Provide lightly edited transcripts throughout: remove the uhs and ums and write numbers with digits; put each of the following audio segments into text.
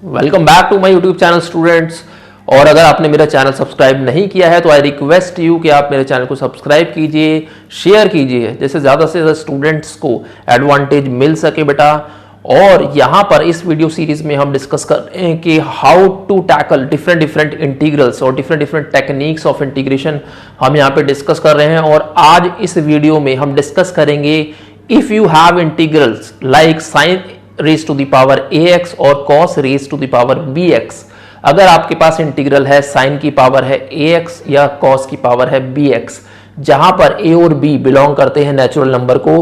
Welcome back to my YouTube channel students. और अगर आपने मेरा चैनल सब्सक्राइब नहीं किया है तो आई रिक्वेस्ट यू कि आप मेरे चैनल को सब्सक्राइब कीजिए, शेयर कीजिए, जैसे ज़्यादा से ज़्यादा स्टूडेंट्स को एडवांटेज मिल सके बेटा। और यहाँ पर इस वीडियो सीरीज में हम डिस्कस कर रहे हैं कि how to tackle different integrals और डिफरेंट टेक्निक्स ऑफ इंटीग्रेशन हम यहाँ पे डिस्कस कर रहे हैं। और आज इस वीडियो में हम डिस्कस करेंगे if you have integrals like sine raise to the power ax और cos raise to the power bx। अगर आपके पास इंटीग्रल है साइन की पावर है ax या cos की पावर है bx, जहां पर a और b बिलोंग करते हैं नेचुरल नंबर को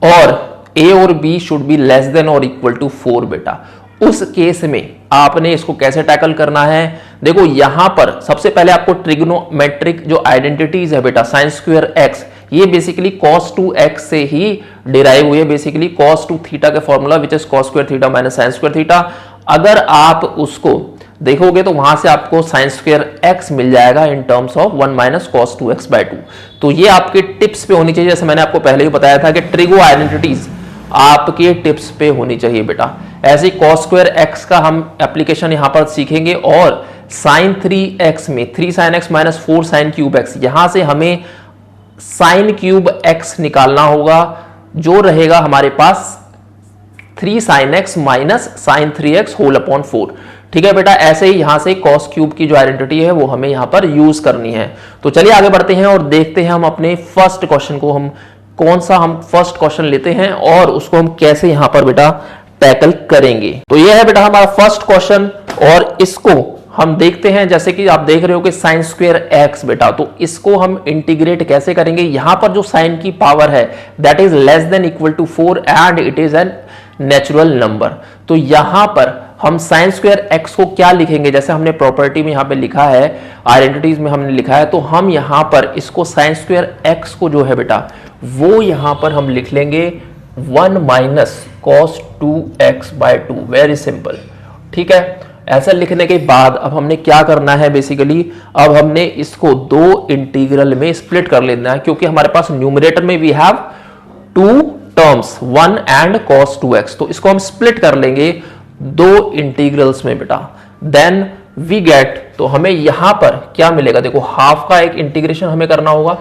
और a और b should be less than और इक्वल टू 4 बेटा, उस केस में आपने इसको कैसे टैकल करना है। देखो यहां पर सबसे पहले आपको ट्रिग्नोमेट्रिक जो आइडेंटिटीज है बेटा, साइन स्क्वायर x ये बेसिकली cos 2x से ही डिराइव हुई है, बेसिकली cos 2 थीटा के formula which is cos square theta minus sine square theta. अगर आप उसको देखोगे तो वहां से आपको साइन स्क्वायर x मिल जाएगा in terms of 1 minus cos 2x/2। तो ये आपके टिप्स पे होनी चाहिए, जैसे मैंने आपको पहले ही बताया था कि ट्रिगो आइडेंटिटीज आपके टिप्स पे होनी चाहिए बेटा। ऐसे ही cos स्क्वायर x का हम एप्लीकेशन यहां पर सीखेंगे और साइन 3x में 3 sin x minus 4 sin cube x, यहां से हमें साइन क्यूब x निकालना होगा, जो रहेगा हमारे पास 3 sin x minus sine 3x whole upon 4। ठीक है बेटा, ऐसे ही यहां से cos क्यूब की जो आइडेंटिटी है वो हमें यहां पर यूज करनी है। तो चलिए आगे बढ़ते हैं और देखते हैं हम अपने फर्स्ट क्वेश्चन को, हम कौन सा हम फर्स्ट क्वेश्चन लेते हैं और उसको हम कैसे यहां पर बेटा टैकल करेंगे। तो यह है बेटा हमारा फर्स्ट क्वेश्चन और इसको हम देखते हैं। जैसे कि आप देख रहे हो कि साइन स्क्वायर x बेटा, तो इसको हम इंटीग्रेट कैसे करेंगे। यहां पर जो साइन की पावर है that is less than equal to 4 and it is an natural number. तो यहां पर हम साइन स्क्वायर x को क्या लिखेंगे, जैसे हमने प्रॉपर्टी में यहां पे लिखा है, आइडेंटिटीज में हमने लिखा है, तो हम यहां पर इसको साइन स्क्वायर x को जो है बेटा वो यहां पर हम लिख लेंगे 1 minus cos 2x/2। Very simple. ठीक है, ऐसा लिखने के बाद अब हमने क्या करना है, बेसिकली अब हमने इसको दो इंटीग्रल में स्प्लिट कर लेना है, क्योंकि हमारे पास न्यूमरेटर में we have 2 terms 1 and cos 2x। तो इसको हम स्प्लिट कर लेंगे दो इंटीग्रल्स में बेटा, देन वी गेट, तो हमें यहां पर क्या मिलेगा। देखो हाफ का एक इंटीग्रेशन हमें करना होगा,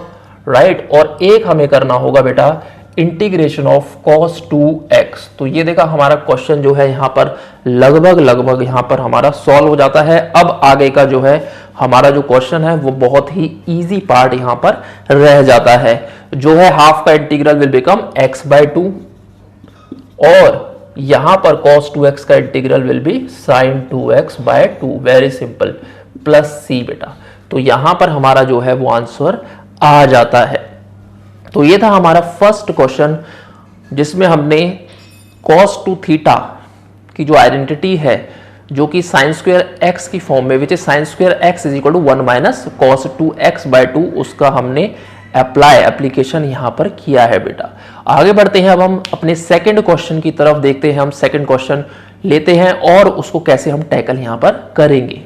राइट, और एक हमें करना होगा बेटा इंटीग्रेशन ऑफ cos 2x। तो ये देखा हमारा क्वेश्चन जो है यहां पर लगभग यहां पर हमारा सॉल्व हो जाता है। अब आगे का जो है हमारा जो क्वेश्चन है वो बहुत ही इजी पार्ट यहां पर रह जाता है, जो है हाफ का इंटीग्रल विल बिकम x/2 और यहां पर cos 2x का integral will be sin 2x/2। Very simple, plus c बेटा। तो यहां पर हमारा जो है वो आंसर आ जाता है। तो ये था हमारा फर्स्ट क्वेश्चन, जिसमें हमने cos 2 थीटा की जो आइडेंटिटी है जो कि साइन स्क्वायर x की फॉर्म में which is sine square x is equal to 1 minus cos 2x/2, उसका हमने एप्लीकेशन यहां पर किया है बेटा। आगे बढ़ते हैं, अब हम अपने सेकंड क्वेश्चन की तरफ देखते हैं। हम सेकंड क्वेश्चन लेते हैं और उसको कैसे हम टैकल यहां पर करेंगे।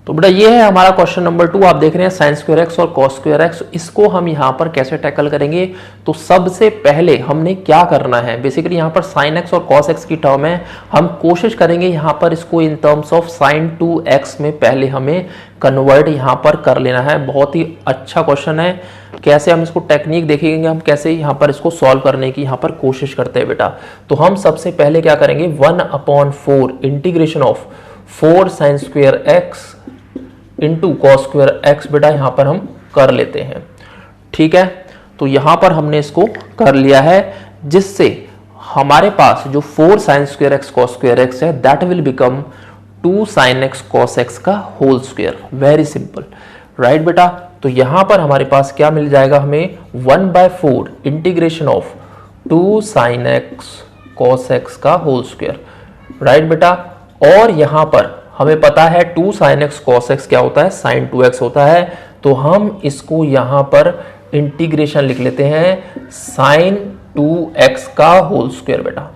तो बेटा ये है हमारा क्वेश्चन नंबर 2। आप देख रहे हैं साइन स्क्वायर x और cos स्क्वायर x, इसको हम यहां पर कैसे टैकल करेंगे। तो सबसे पहले हमने क्या करना है, बेसिकली यहां पर साइन x और cos x की टर्म है, हम कोशिश करेंगे यहां पर इसको in terms of sine 2x में पहले हमें कन्वर्ट यहां पर कर लेना है। बहुत ही अच्छा क्वेश्चन है, कैसे हम इसको टेक्निक देखेंगे, हम कैसे यहां पर इसको सॉल्व करने की यहां पर कोशिश करते हैं बेटा। तो हम सबसे पहले क्या करेंगे, 1/4 integration of 4 sine square x into cos square x बेटा यहां पर हम कर लेते हैं। ठीक है, तो यहां पर हमने इसको कर लिया है, जिससे हमारे पास जो 4 sine square x cos square x है that will become 2 sin x cos x का whole square. Very simple, right बेटा। तो यहां पर हमारे पास क्या मिल जाएगा, हमें 1/4 integration of 2 sin x cos x का होल स्क्वायर, राइट बेटा। और यहां पर हमें पता है 2 sin x cos x क्या होता है, sin 2x होता है। तो हम इसको यहां पर इंटीग्रेशन लिख लेते हैं sin 2x का होल स्क्वायर बेटा।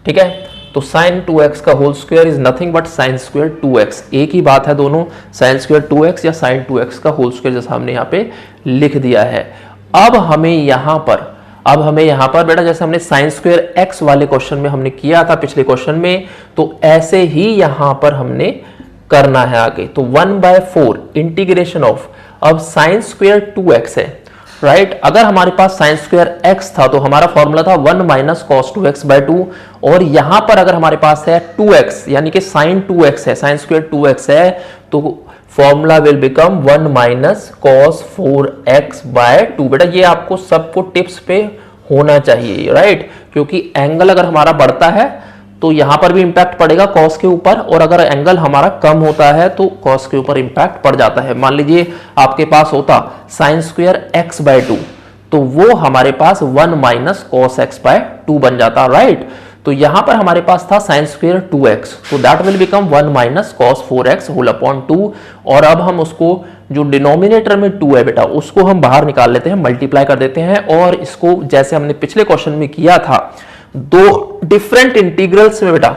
ठीक है, तो sin 2x का whole square is nothing but sin square 2x। एक ही बात है दोनों, sin स्क्वायर 2x या sin 2x का होल स्क्वायर, जैसा हमने यहाँ पे लिख दिया है। अब हमें यहां पर अब हमें यहां पर बेटा जैसे हमने साइन स्क्वायर एक्स वाले क्वेश्चन में हमने किया था पिछले क्वेश्चन में, तो ऐसे ही यहां पर हमने करना है आगे। तो 1/4 इंटीग्रेशन ऑफ, अब साइन स्क्वायर 2x है, राइट। अगर हमारे पास साइन स्क्वायर x था तो हमारा फॉर्मूला था 1 माइनस कॉस 2x/2, और यहां पर अगर हमारे पास है 2x यानी कि साइन 2x है, साइन स्क्वायर 2x है, तो formula will become 1 minus cos 4x/2। बेटा ये आपको सबको टिप्स पे होना चाहिए, राइट, क्योंकि एंगल अगर हमारा बढ़ता है तो यहां पर भी इंपैक्ट पड़ेगा कॉस के ऊपर, और अगर एंगल हमारा कम होता है तो कॉस के ऊपर इंपैक्ट पड़ जाता है। मान लीजिए आपके पास होता साइन स्क्वायर x/2, तो वो हमारे पास 1 माइनस कॉस x/2 बन जाता, राइट। तो यहां पर हमारे पास था साइन स्क्वायर 2x, तो that will become 1 minus cos 4x whole upon 2, और अब हम उसको जो डिनोमिनेटर में 2 है बेटा उसको हम बाहर निकाल लेते हैं, मल्टीप्लाई कर देते हैं, और इसको जैसे हमने पिछले क्वेश्चन में किया था दो डिफरेंट इंटीग्रल्स में बेटा,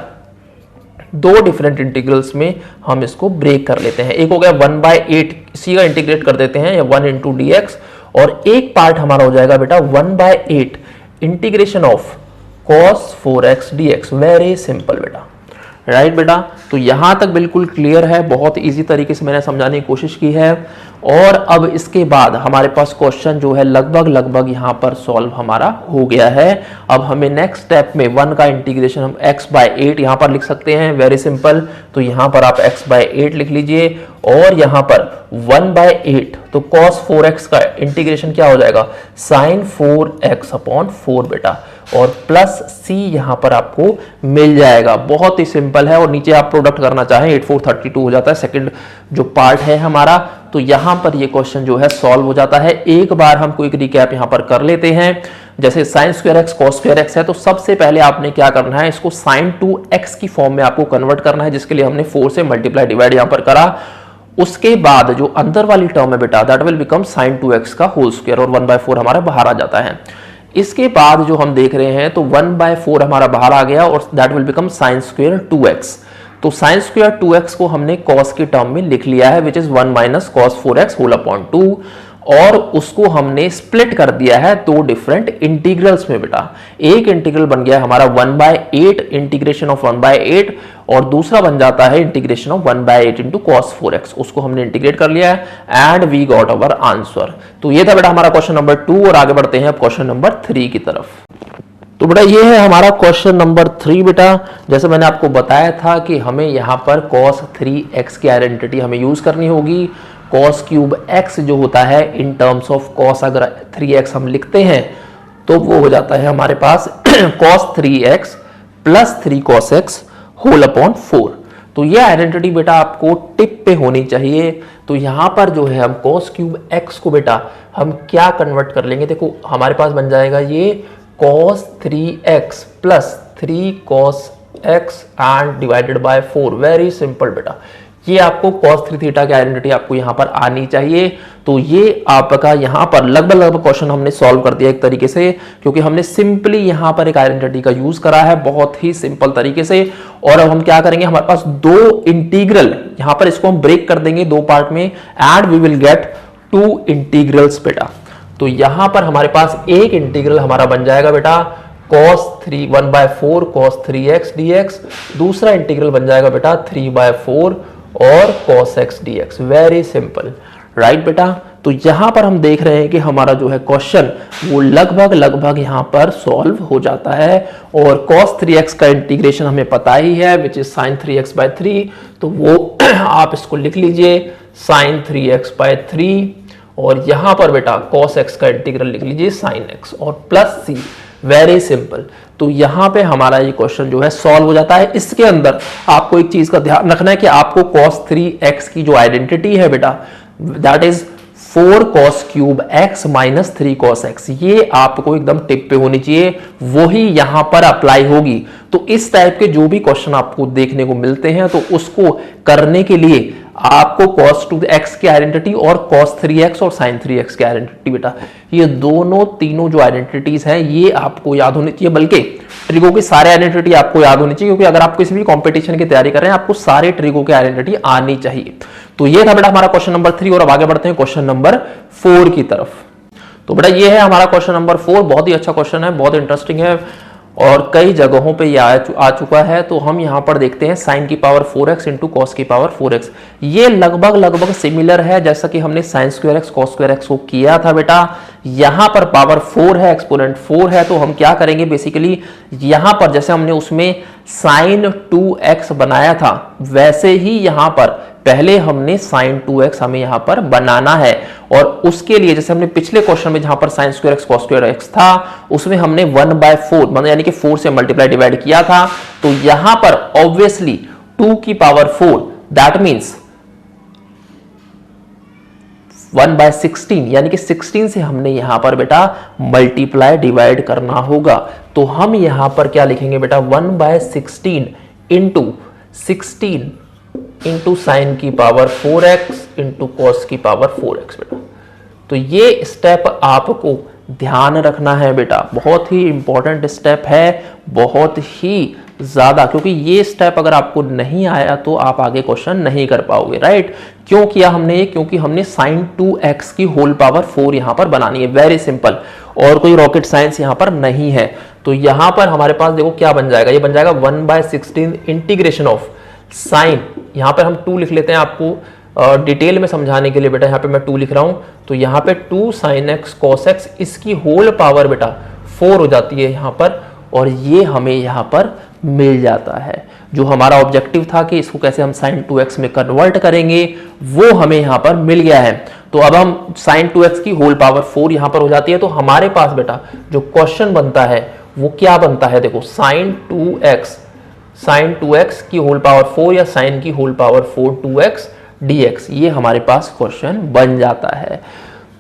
दो डिफरेंट इंटीग्रल्स में हम इसको ब्रेक कर लेते हैं। एक हो गया 1/8, इसी का इंटीग्रेट कर देते हैं, या 1 इंटू dx, और एक पार्ट हमारा हो जाएगा बेटा 1/8 integration of cos 4x dx। Very simple बेटा, राइट बेटा। तो यहां तक बिल्कुल क्लियर है, बहुत इजी तरीके से मैंने समझाने की कोशिश की है। और अब इसके बाद हमारे पास क्वेश्चन जो है लगभग यहां पर सॉल्व हमारा हो गया है। अब हमें नेक्स्ट स्टेप में 1 का इंटीग्रेशन हम x/8 यहां पर लिख सकते हैं, वेरी सिंपल। तो यहां पर आप x/8 लिख लीजिए, और यहां पर 1/8 तो cos 4x का इंटीग्रेशन क्या हो जाएगा, sin 4x/4 बेटा, और प्लस c यहां पर आपको मिल जाएगा। बहुत ही सिंपल है, और नीचे आप प्रोडक्ट करना चाहें 8 4 32 हो जाता है, सेकंड जो पार्ट है हमारा। तो यहां पर ये क्वेश्चन जो है सॉल्व हो जाता है। एक बार हम क्विक रिकैप यहां पर कर लेते हैं। जैसे sine square x cos square x है, तो सबसे पहले आपने क्या करना है, इसको साइन 2x की फॉर्म में आपको कन्वर्ट करना है, जिसके लिए हमने 4 से मल्टीप्लाई डिवाइड यहां पर करा। उसके बाद जो अंदर वाली टर्म है बेटा that will become sign 2x का होल स्क्वायर, और 1/4 हमारा बाहर आ जाता है। इसके बाद जो हम देख रहे हैं तो 1/4 हमारा बाहर आ गया, और that will become sign square 2x। तो साइन स्क्वायर 2x को हमने कॉस की टर्म में लिख लिया है, which is 1 minus cos 4x whole upon 2, और उसको हमने स्प्लिट कर दिया है दो डिफरेंट इंटीग्रल्स में बेटा। एक इंटीग्रल बन गया हमारा 1/8 इंटीग्रेशन ऑफ 1/8, और दूसरा बन जाता है integration of 1/8 into cos 4x। उसको हमने इंटीग्रेट कर लिया है, and we got our answer. तो ये था बेटा हमारा क्वेश्चन नंबर 2, और आगे बढ़ते हैं अब क्वेश्चन नंबर 3 की तरफ। तो बेटा ये है हमारा क्वेश्चन नंबर 3 बेटा। जैसे मैंने आपको बताया था कि हमें यहाँ पर cos 3x की आइडेंटिटी हमें यूज करनी होगी। cos क्यूब x जो होता है इन टर्म्स ऑफ cos, अगर 3x हम लिखते हैं तो वो हो जाता है हमारे पास cos 3x plus 3 cos x whole upon 4। तो ये आइडेंटिटी बेटा आपको टिप पे होनी चाहिए। तो यहां पर जो है हम cos क्यूब x को बेटा हम क्या कन्वर्ट कर लेंगे, देखो हमारे पास बन जाएगा ये cos 3x plus 3 cos x and divided by 4। Very simple बेटा, ये आपको cos 3 थीटा की आइडेंटिटी आपको यहां पर आनी चाहिए। तो ये आपका यहां पर लगभग क्वेश्चन हमने सॉल्व कर दिया एक तरीके से, क्योंकि हमने सिंपली यहां पर एक आइडेंटिटी का यूज करा है बहुत ही सिंपल तरीके से। और अब हम क्या करेंगे, हमारे पास दो इंटीग्रल यहां पर, इसको हम ब्रेक कर देंगे दो पार्ट में, and we will get 2 integrals बेटा। तो यहां पर हमारे पास एक इंटीग्रल हमारा बन जाएगा बेटा cos 1/4 cos 3x dx, दूसरा इंटीग्रल बन जाएगा बेटा 3/4 और cos x dx। Very simple, right बेटा। तो यहां पर हम देख रहे हैं कि हमारा जो है क्वेश्चन वो लगभग यहां पर सॉल्व हो जाता है। और cos 3x का इंटीग्रेशन हमें पता ही है, विच इज sin 3x/3। तो वो आप इसको लिख लीजिए sin 3x/3, और यहां पर बेटा cos x का इंटीग्रल लिख लीजिए sin x, और प्लस c। Very simple. तो यहां पे हमारा ये क्वेश्चन जो है सॉल्व हो जाता है। इसके अंदर आपको एक चीज का ध्यान रखना है कि आपको cos 3x की जो आइडेंटिटी है बेटा that is 4 cos cube x minus 3 cos x, ये आपको एकदम टिप पे होनी चाहिए, वही यहां पर अप्लाई होगी। तो इस टाइप के जो भी क्वेश्चन आपको देखने को मिलते हैं तो उसको करने के लिए आपको cos 2x की आइडेंटिटी और cos 3x और sin 3x की आइडेंटिटी बेटा, ये दोनों तीनों जो आइडेंटिटीज हैं ये आपको याद होनी चाहिए, बल्कि ट्रिगो की सारे आइडेंटिटी आपको याद होनी चाहिए, क्योंकि अगर आप किसी भी कंपटीशन की तैयारी कर रहे हैं आपको सारे ट्रिगो की आइडेंटिटी आनी चाहिए। तो ये था बेटा हमारा क्वेश्चन नंबर 3, और अब आगे बढ़ते हैं क्वेश्चन नंबर 4 की तरफ। तो बेटा ये है हमारा क्वेश्चन नंबर 4। बहुत ही अच्छा क्वेश्चन है, बहुत इंटरेस्टिंग है और कई जगहों पे ये आ चुका है। तो हम यहाँ पर देखते हैं साइन की पावर 4x इंटू कॉस की पावर 4x। ये लगभग सिमिलर है जैसा कि हमने sine square x cos square x को किया था बेटा। यहाँ पर पावर 4 है, एक्सपोनेंट 4 है, तो हम क्या करेंगे बेसिकली यहाँ पर जैसे हमने उसमें साइन 2x बनाया था वैसे ही यहाँ पर पहले हमने साइन 2x हमें यहां पर बनाना है। और उसके लिए जैसे हमने पिछले क्वेश्चन में जहां पर sine square x cos square x था उसमें हमने 1/4 मतलब यानी कि 4 से मल्टीप्लाई डिवाइड किया था। तो यहां पर ऑब्वियसली 2 की पावर 4 दैट मींस 1/16 यानी कि 16 से हमने यहां पर बेटा मल्टीप्लाई डिवाइड करना होगा। तो हम यहां पर क्या लिखेंगे बेटा 1/16 इंटू 16 इंटू साइन की पावर 4x इंटू कॉस की पावर 4x बेटा। तो ये स्टेप आपको ध्यान रखना है बेटा, बहुत ही इंपॉर्टेंट स्टेप है, बहुत ही ज्यादा, क्योंकि ये स्टेप अगर आपको नहीं आया तो आप आगे क्वेश्चन नहीं कर पाओगे। राइट, क्यों किया हमने ये? क्योंकि हमने साइन 2x की होल पावर 4 यहां पर बनानी है। वेरी सिंपल, और कोई रॉकेट साइंस यहां पर नहीं है। तो यहां पर हमारे पास देखो क्या बन जाएगा, ये बन जाएगा 1/16 इंटीग्रेशन ऑफ साइन, यहां पर हम 2 लिख लेते हैं आपको डिटेल में समझाने के लिए बेटा। यहां पे मैं 2 लिख रहा हूं, तो यहां पे 2 sin x cos x इसकी होल पावर बेटा 4 हो जाती है यहां पर, और ये हमें यहां पर मिल जाता है। जो हमारा ऑब्जेक्टिव था कि इसको कैसे हम sin 2x में कन्वर्ट करेंगे वो हमें यहां पर मिल गया है। तो अब हम sin 2x की होल पावर 4 यहां पर हो जाती है। तो हमारे पास बेटा जो क्वेश्चन बनता है वो क्या बनता है, देखो sin 2x की होल पावर 4 या साइन की होल पावर 4 2x dx, ये हमारे पास क्वेश्चन बन जाता है।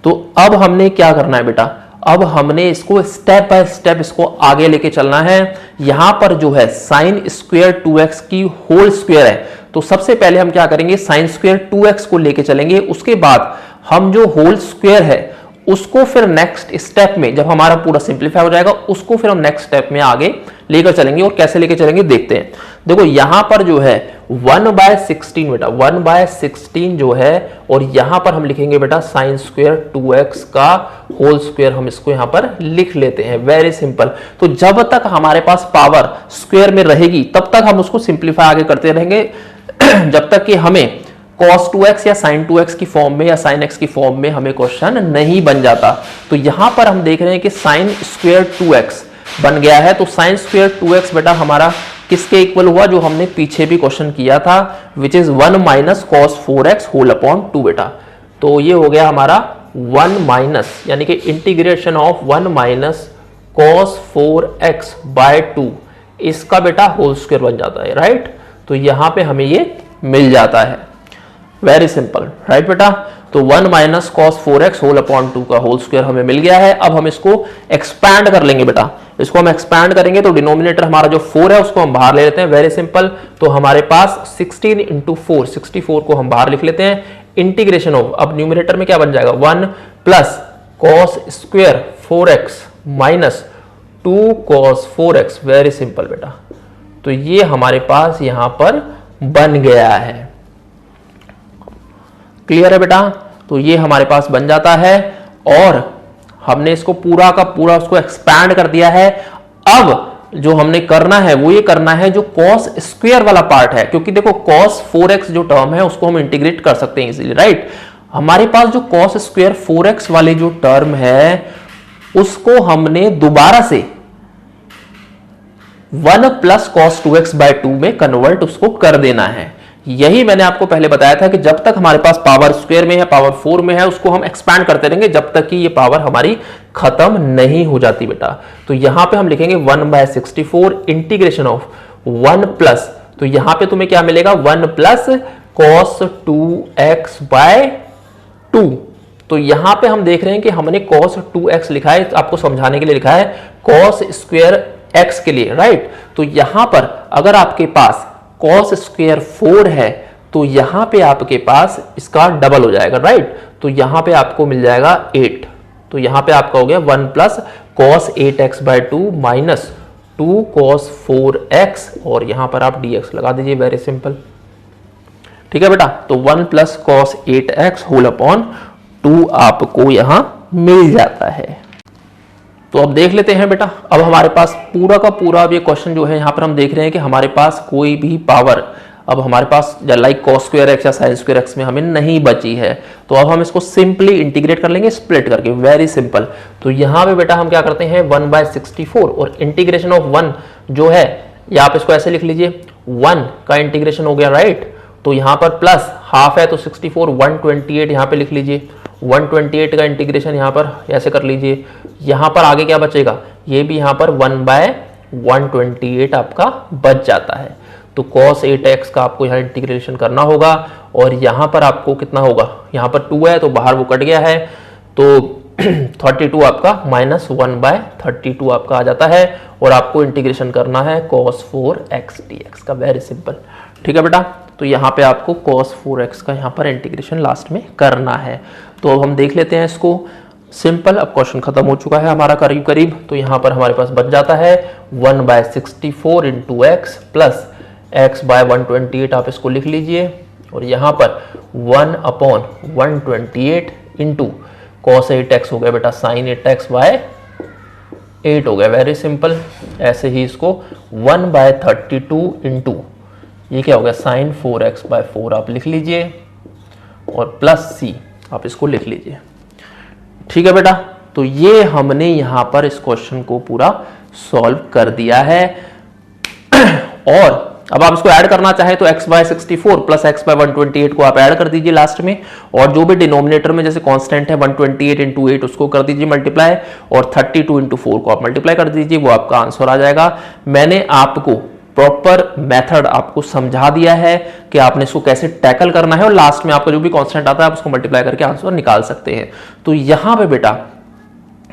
तो अब हमने क्या करना है बेटा, अब हमने इसको स्टेप बाय स्टेप इसको आगे लेके चलना है। यहां पर जो है साइन स्क्वायर 2x की होल स्क्वायर है, तो सबसे पहले हम क्या करेंगे साइन स्क्वायर 2x को लेके चलेंगे। उसके बाद हम जो होल स्क्वायर है उसको फिर नेक्स्ट स्टेप में जब हमारा पूरा सिंप्लीफाई हो जाएगा उसको फिर हम नेक्स्ट स्टेप में आगे लेकर चलेंगे। और कैसे लेकर चलेंगे देखते हैं। देखो यहां पर जो है 1/16 बेटा 1/16 जो है, और यहां पर हम लिखेंगे बेटा साइन स्क्वायर 2x का होल स्क्वायर, हम इसको यहां पर लिख लेते हैं। Very simple. तो जब तक हमारे पास पावर स्क्वायर में रहेगी तब तक हम उसको सिंप्लीफाई आगे करते रहेंगे जब तक कि हमें cos 2x या sin 2x की फॉर्म में या sin x की फॉर्म में हमें क्वेश्चन नहीं बन जाता। तो यहां पर हम देख रहे हैं कि sin स्क्वायर 2x बन गया है। तो sin स्क्वायर 2x बेटा हमारा किसके इक्वल हुआ, जो हमने पीछे भी क्वेश्चन किया था, which is 1 minus cos 4x whole upon 2 बेटा। तो ये हो गया हमारा 1 माइनस यानी कि integration of 1 minus cos 4x by 2, इसका बेटा होल स्क्वायर बन जाता है। राइट, तो यहां पे हमें ये मिल जाता है। वेरी सिंपल, राइट बेटा। तो 1 minus cos 4x whole upon 2 का होल स्क्वायर हमें मिल गया है। अब हम इसको एक्सपैंड कर लेंगे बेटा, इसको हम एक्सपैंड करेंगे तो डिनोमिनेटर हमारा जो 4 है उसको हम बाहर ले लेते हैं। वेरी सिंपल, तो हमारे पास 16 इंटू 4 64 को हम बाहर लिख लेते हैं। इंटीग्रेशन ऑफ, अब न्यूमिनेटर में क्या बन जाएगा 1 plus cos square 4x minus 2 cos 4x। Very simple बेटा, तो ये हमारे पास यहां पर बन गया है। क्लियर है बेटा, तो ये हमारे पास बन जाता है और हमने इसको पूरा का पूरा उसको एक्सपैंड कर दिया है। अब जो हमने करना है वो ये करना है जो cos स्क्वायर वाला पार्ट है, क्योंकि देखो cos 4x जो टर्म है उसको हम इंटीग्रेट कर सकते हैं इजीली। राइट, हमारे पास जो cos स्क्वायर 4x वाली जो टर्म है उसको हमने दोबारा से 1 प्लस cos 2x बाय 2 में कन्वर्ट उसको कर देना है। यही मैंने आपको पहले बताया था कि जब तक हमारे पास पावर स्क्वायर में है पावर 4 में है उसको हम एक्सपैंड करते रहेंगे जब तक कि ये पावर हमारी खत्म नहीं हो जाती बेटा। तो यहां पे हम लिखेंगे 1/64 इंटीग्रेशन ऑफ 1 प्लस, तो यहां पे तुम्हें क्या मिलेगा 1 प्लस cos 2x बाय 2। तो यहां पे हम देख रहे हैं कि हमने cos 2x लिखा है, आपको समझाने के लिए लिखा है cos स्क्वायर x के लिए। राइट, तो यहां पर अगर आपके पास cos स्क्वायर 4 है तो यहां पे आपके पास इसका डबल हो जाएगा। राइट, तो यहां पे आपको मिल जाएगा 8, तो यहां पे आपका हो गया 1 plus cos 8x by 2 minus 2 cos 4x, और यहां पर आप dx लगा दीजिए। वेरी सिंपल, ठीक है बेटा। तो 1 plus cos 8x whole upon 2 आपको यहां मिल जाता है। तो अब देख लेते हैं बेटा, अब हमारे पास पूरा का पूरा अब ये क्वेश्चन जो है यहाँ पर हम देख रहे हैं कि हमारे पास कोई भी पावर अब हमारे पास लाइक कॉस स्क्वायर एक्स या साइन स्क्वायर एक्स में हमें नहीं बची है। तो अब हम इसको सिंपली इंटीग्रेट कर लेंगे स्प्लिट करके, वेरी सिंपल। तो यहाँ पे बेटा हम क्या करते हैं 1/64 और इंटीग्रेशन ऑफ 1 जो है या आप इसको ऐसे लिख लीजिए 1 का इंटीग्रेशन हो गया, राइट। तो यहाँ पर प्लस हाफ है तो 64 128 यहाँ पे लिख लीजिए, 128 का इंटीग्रेशन यहाँ पर ऐसे कर लीजिए। यहाँ पर आगे क्या बचेगा, ये भी यहाँ पर 1/128 आपका बच जाता है। तो cos 8x का आपको यहाँ इंटीग्रेशन करना होगा और यहाँ पर आपको कितना होगा, यहाँ पर 2 है तो बाहर वो कट गया है तो 32 आपका -1/32 आपका आ जाता है और आपको इंटीग्रेशन करना है cos 4x dx का, वेरी सिंपल। ठीक है बेटा, तो यहाँ पे आपको cos 4x का यहाँ पर इंटीग्रेशन लास्ट में करना है। तो हम देख लेते हैं इसको, सिंपल। अब क्वेश्चन खत्म हो चुका है हमारा करीब करीब। तो यहाँ पर हमारे पास बच जाता है 1/64 × x प्लस x/128 आप इसको लिख लीजिए और यहाँ पर 1/128 इंटू cos 8x हो गया बेटा sin 8x/8 हो गया, वेरी सिंपल। ऐसे ही इसको 1/32 इंटू ये क्या हो गया sin 4x/4 आप लिख लीजिए और प्लस c आप इसको लिख लीजिए। ठीक है बेटा, तो ये हमने यहां पर इस क्वेश्चन को पूरा सॉल्व कर दिया है। और अब आप इसको ऐड करना चाहे तो x/64 प्लस x/128 को आप ऐड कर दीजिए लास्ट में, और जो भी डिनोमिनेटर में जैसे कांस्टेंट है 128 × 8 उसको कर दीजिए मल्टीप्लाई, और 32 × 4 को आप मल्टीप्लाई कर दीजिए, वो आपका आंसर आ जाएगा। मैंने आपको प्रॉपर मेथड आपको समझा दिया है कि आपने इसको कैसे टैकल करना है और लास्ट में आपका जो भी कांस्टेंट आता है आप उसको मल्टीप्लाई करके आंसर निकाल सकते हैं। तो यहां पे बेटा,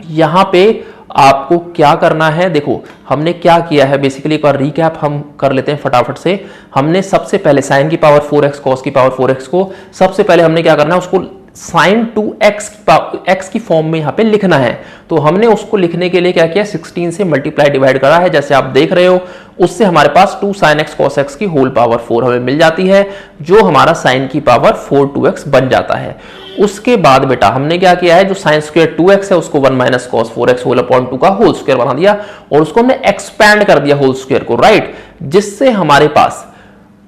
यहां पे आपको क्या करना है, देखो हमने क्या किया है बेसिकली, एक बार रिकैप हम कर लेते हैं फटाफट से। हमने सबसे पहले sin की पावर 4x cos की पावर 4x को सबसे पहले हमने क्या करना है, उसको sin 2x की फॉर्म में यहाँ पे लिखना है। तो हमने उसको लिखने के लिए क्या किया, 16 से मल्टीप्लाई डिवाइड करा है, जैसे आप देख रहे हो। उससे हमारे पास 2 sin x cos x की होल पावर 4 हमें मिल जाती है, जो हमारा sin की पावर 4 2x बन जाता है। उसके बाद बेटा हमने क्या किया है, जो sin स्क्वायर 2x है उसको 1 - cos 4x होल अपॉन 2 का होल स्क्वायर बना दिया और उसको हमने एक्सपैंड कर दिया होल स्क्वायर को, राइट। जिससे हमारे पास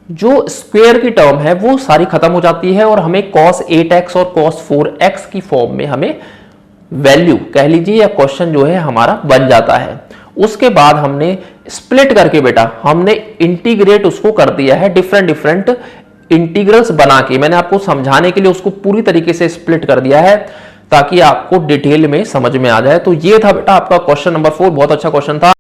जो स्क्वायर की टर्म है वो सारी खत्म हो जाती है और हमें cos 8x और cos 4x की फॉर्म में हमें वैल्यू कह लीजिए या क्वेश्चन जो है हमारा बन जाता है। उसके बाद हमने स्प्लिट करके बेटा हमने इंटीग्रेट उसको कर दिया है, डिफरेंट इंटीग्रल्स बना के मैंने आपको समझाने के लिए उसको पूरी तरीके से स्प्लिट कर दिया है ताकि आपको डिटेल में समझ में आ जाए। तो ये था बेटा आपका क्वेश्चन नंबर 4, बहुत अच्छा क्वेश्चन था।